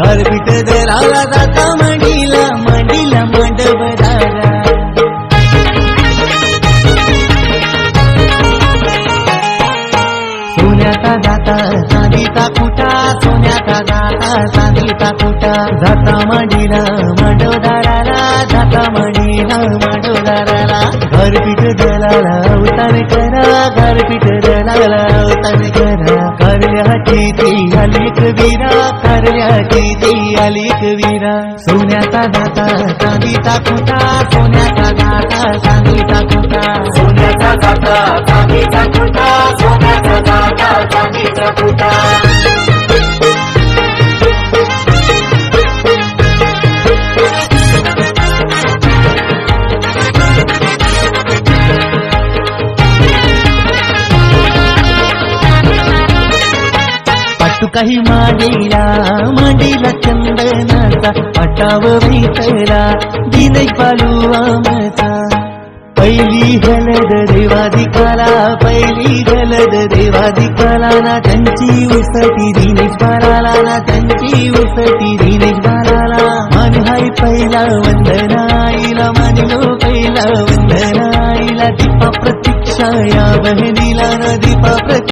गारपीट दराला जाता मंडीला मंडीला मांडवदारा सोन्याचा जाता चांदीचा कुटा सोन्याचा जाता चांदीचा कुटा जाता मंडीला मांडवदाराला जाता मंडीला मांडवदाराला गारपीट दलाला अवतार करा गारपीट दलाला अवतार करा कारल्याची ती आली कवीरा कारल्याची ती आली कवीरा सोन्याचा दाता चांदीचा कुटा सोन्याचा दाता चांदीचा कुटा सोन्याचा दाता चांदीचा कुटा सोन्याचा दाता चांदीचा कुटा काही मांडीला मांडीला चंदनाचा पटाव भैतला दिनय पालू आमचा पहिली हलद देवाधिकाला पहिली हलद देवाधिकाला ना त्यांची उसटी दिनेश बालाला ना त्यांची उसटी दिनेश बालाला मान हाय पहिला वंदनाईला मानलो पहिला वंदनाईला दीपा प्रतीक्षा या बहिणीला ना दीपा